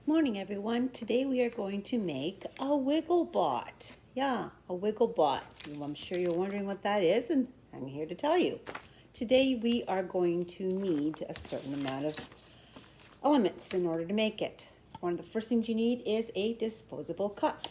Morning everyone. Today we are going to make a Wigglebot. Yeah, a Wigglebot. I'm sure you're wondering what that is, and I'm here to tell you. Today we are going to need a certain amount of elements in order to make it. One of the first things you need is a disposable cup,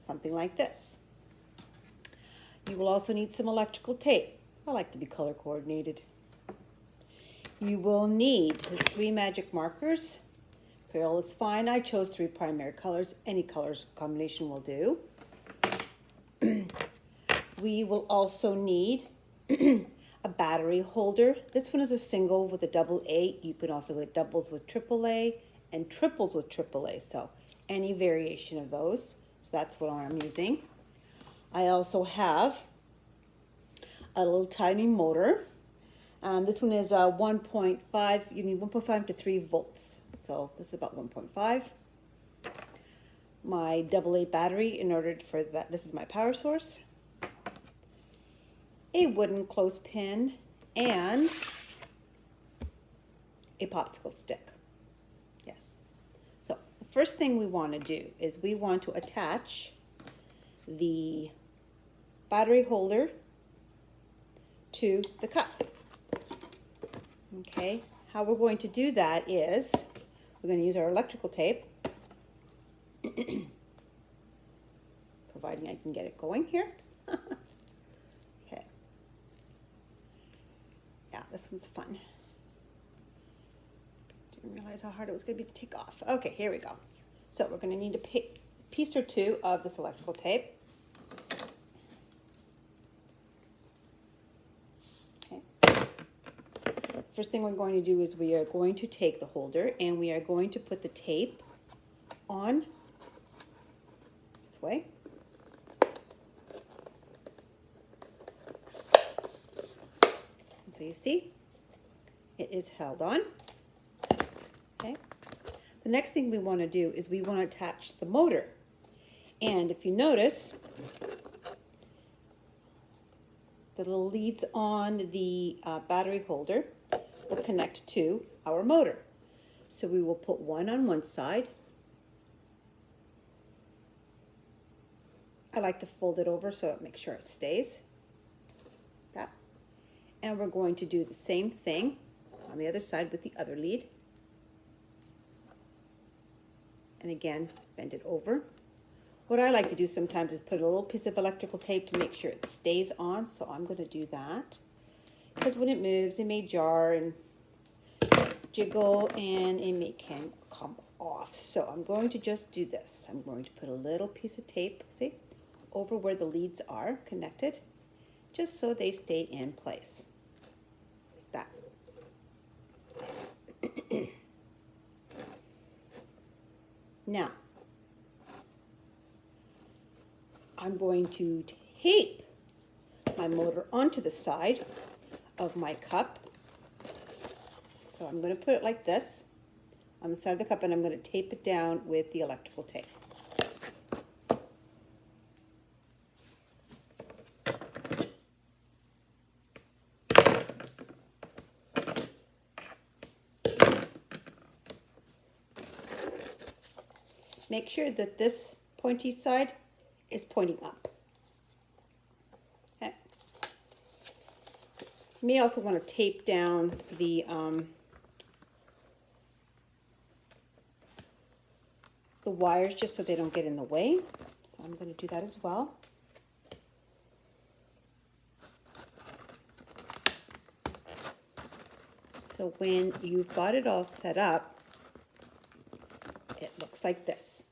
something like this. You will also need some electrical tape. I like to be color coordinated. You will need 3 magic markers. Pearl is fine. I chose 3 primary colors. Any colors combination will do. We will also need a battery holder. This one is a single with a double A. You can also get doubles with triple A and triples with triple A. So any variation of those. So that's what I'm using. I also have a little tiny motor. This one is 1.5, you need 1.5 to 3 volts. So this is about 1.5. My AA battery in order for that, this is my power source. A wooden clothespin and a popsicle stick. Yes. So the first thing we want to do is we want to attach the battery holder to the cup. Okay, how we're going to do that is we're going to use our electrical tape, providing I can get it going here. Okay. Yeah, this one's fun. Didn't realize how hard it was going to be to take off. Okay, here we go. So we're going to need a piece or 2 of this electrical tape. First thing we're going to do is we are going to take the holder and we are going to put the tape on this way. And so you see, it is held on. Okay. The next thing we want to do is we want to attach the motor. And if you notice, the little leads on the battery holder will connect to our motor. So we will put one on one side. I like to fold it over so it makes sure it stays. That. And we're going to do the same thing on the other side with the other lead. And again, bend it over. What I like to do sometimes is put a little piece of electrical tape to make sure it stays on. So I'm going to do that. Because when it moves, it may jar and jiggle and it can come off. So I'm going to just do this. I'm going to put a little piece of tape, see, over where the leads are connected, just so they stay in place. Like that. Now, I'm going to tape my motor onto the side of my cup. So I'm going to put it like this on the side of the cup and I'm going to tape it down with the electrical tape. Make sure that this pointy side is pointing up. Okay. You may also want to tape down the wires just so they don't get in the way. So I'm going to do that as well. So when you've got it all set up, it looks like this.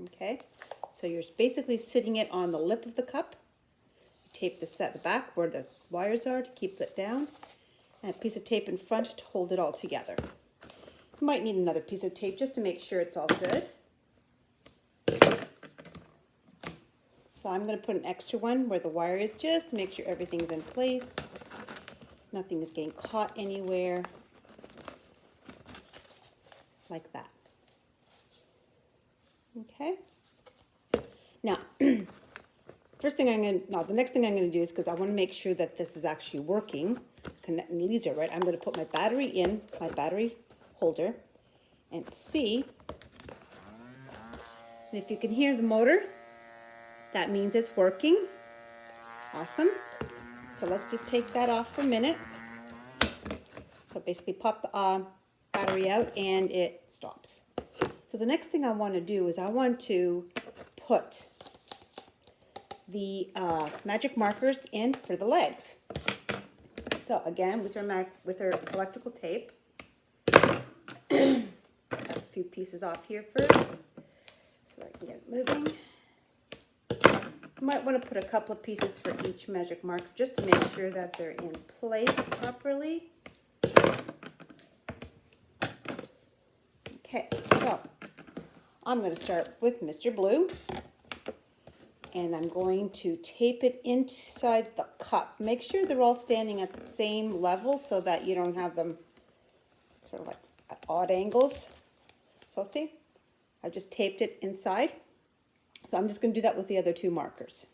Okay, so you're basically sitting it on the lip of the cup. Tape this at the back where the wires are to keep it down, and a piece of tape in front to hold it all together. You might need another piece of tape just to make sure it's all good. So I'm going to put an extra one where the wire is just to make sure everything's in place. Nothing is getting caught anywhere. Like that. Okay. Now, the next thing I'm going to do is, because I want to make sure that this is actually working, and these are right, I'm going to put my battery in, my battery holder, and see. And if you can hear the motor, that means it's working. Awesome. So let's just take that off for a minute. So basically pop the battery out and it stops. So the next thing I want to do is I want to put the magic markers in for the legs. So again, with our electrical tape, cut a few pieces off here first so that I can get it moving. You might want to put a couple of pieces for each magic marker just to make sure that they're in place properly. Okay, so I'm going to start with Mr. Blue, and I'm going to tape it inside the cup. Make sure they're all standing at the same level so that you don't have them sort of like at odd angles. So see, I just taped it inside. So I'm just going to do that with the other two markers.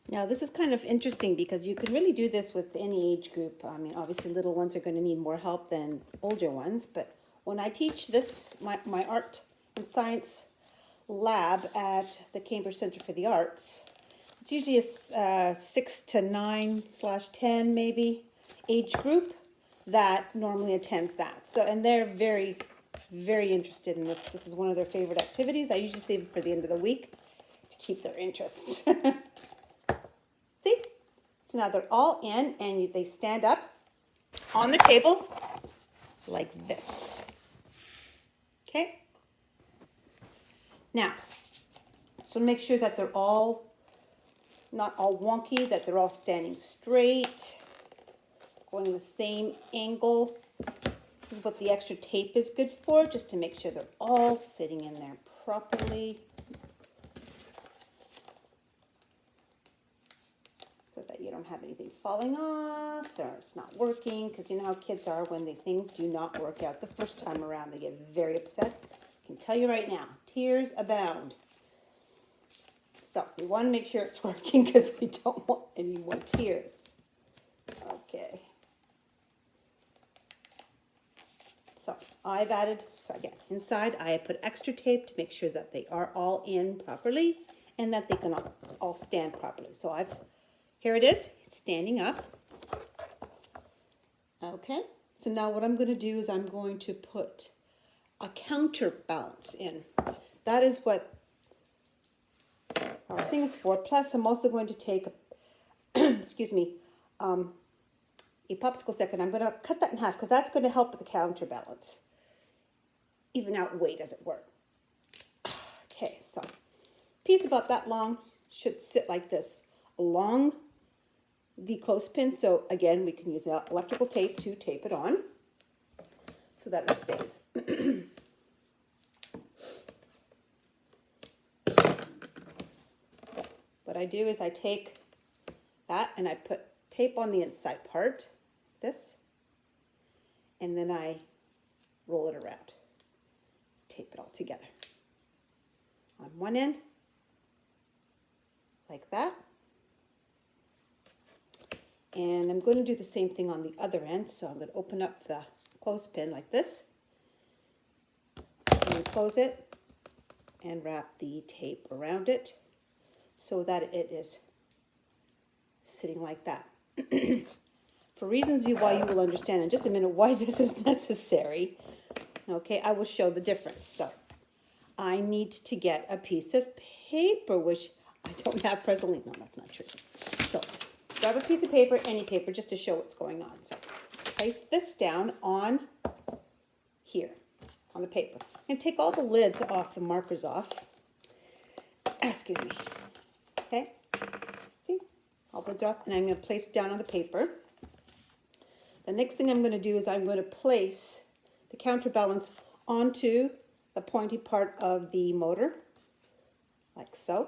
Now this is kind of interesting because you can really do this with any age group. I mean, obviously little ones are going to need more help than older ones, but when I teach this, my art and science lab at the Cambridge Center for the Arts, it's usually a 6 to 9/10 maybe age group that normally attends that. So, and they're very, very interested in this. This is one of their favorite activities. I usually save it for the end of the week to keep their interests. See? So now they're all in and they stand up on the table like this. Okay? Now, so make sure that they're all, not all wonky, that they're all standing straight, going the same angle. This is what the extra tape is good for, just to make sure they're all sitting in there properly. So that you don't have anything falling off or it's not working, because you know how kids are when things do not work out the first time around. They get very upset. I can tell you right now, tears abound. So we want to make sure it's working because we don't want any more tears. Okay. So I've added, so again, inside I put extra tape to make sure that they are all in properly and that they can all stand properly. So here it is, standing up. Okay, so now what I'm going to do is I'm going to put a counterbalance in. That is what our thing is for. Plus, I'm also going to take, excuse me, a popsicle stick, and I'm going to cut that in half because that's going to help with the counterbalance. Even out weight, as it were. Okay, so piece about that long should sit like this along the clothespin. So again, we can use electrical tape to tape it on so that it stays. So what I do is I take that and I put tape on the inside part, this, and then I roll it around, tape it all together on one end like that. And I'm going to do the same thing on the other end. So I'm going to open up the clothespin like this and close it and wrap the tape around it so that it is sitting like that. For reasons why you will understand in just a minute why this is necessary, okay, I will show the difference. So I need to get a piece of paper, which I don't have presently. No, that's not true. So grab a piece of paper, any paper, just to show what's going on. So place this down on here, on the paper. I'm going to take all the lids off, the markers off. Excuse me. Okay? See? All the lids off, and I'm going to place it down on the paper. The next thing I'm going to do is I'm going to place the counterbalance onto the pointy part of the motor, like so.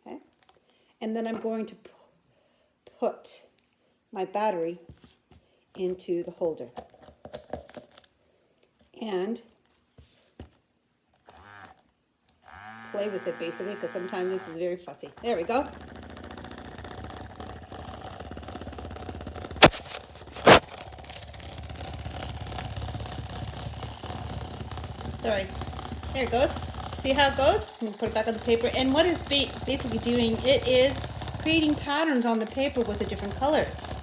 Okay? And then I'm going to put my battery into the holder. And play with it basically, because sometimes this is very fussy. There we go. Sorry. There it goes. See how it goes? And put it back on the paper. And what it's basically doing, it is creating patterns on the paper with the different colors.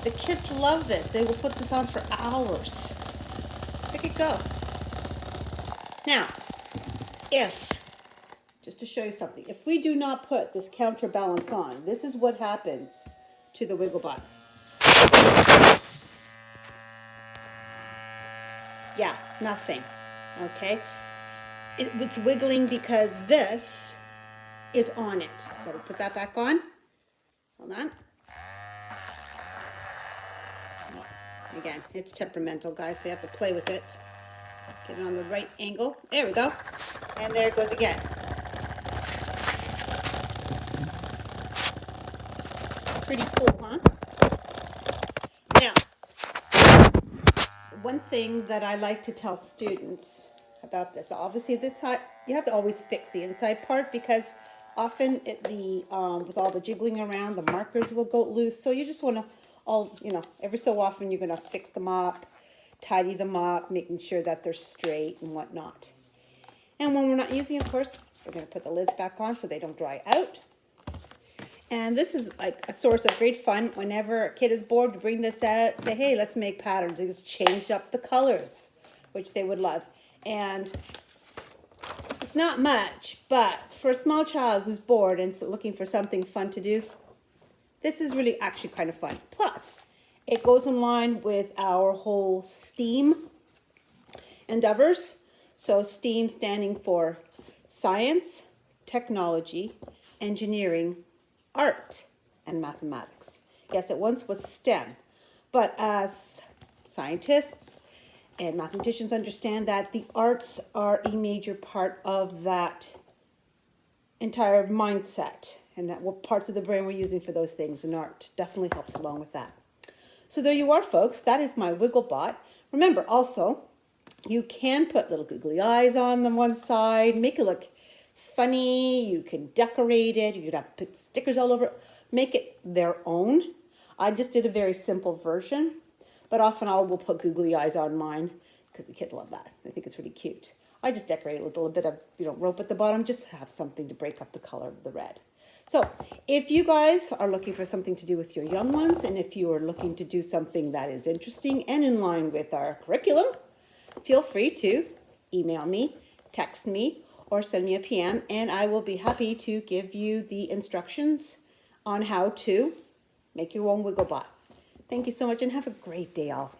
The kids love this. They will put this on for hours. Look it go. Now, just to show you something, if we do not put this counterbalance on, this is what happens to the Wigglebot. Yeah, nothing. Okay? It's wiggling because this is on it. So we'll put that back on. Hold on. Again, it's temperamental, guys, so you have to play with it. Get it on the right angle. There we go. And there it goes again. Pretty cool, huh? Now, one thing that I like to tell students about this, obviously this side, you have to always fix the inside part, because often with all the jiggling around, the markers will go loose. So you just want to, every so often you're going to fix them up, tidy them up, making sure that they're straight and whatnot. And when we're not using, of course, we're going to put the lids back on so they don't dry out. And this is like a source of great fun. Whenever a kid is bored, to bring this out, say, hey, let's make patterns. And just change up the colors, which they would love. And it's not much, but for a small child who's bored and looking for something fun to do, this is really actually kind of fun. Plus, it goes in line with our whole STEAM endeavors. So STEAM standing for science, technology, engineering, art, and mathematics. Yes, it once was STEM, but as scientists and mathematicians understand that the arts are a major part of that entire mindset, and that what parts of the brain we're using for those things, and art definitely helps along with that. So there you are, folks. That is my Wigglebot. Remember, also, you can put little googly eyes on the one side, make it look funny. You can decorate it. You could have put stickers all over it. Make it their own. I just did a very simple version, but often I will put googly eyes on mine because the kids love that. I think it's really cute. I just decorate it with a little bit of rope at the bottom, just to have something to break up the color of the red. So if you guys are looking for something to do with your young ones, and if you are looking to do something that is interesting and in line with our curriculum, feel free to email me, text me, or send me a PM, and I will be happy to give you the instructions on how to make your own Wigglebot. Thank you so much, and have a great day, all.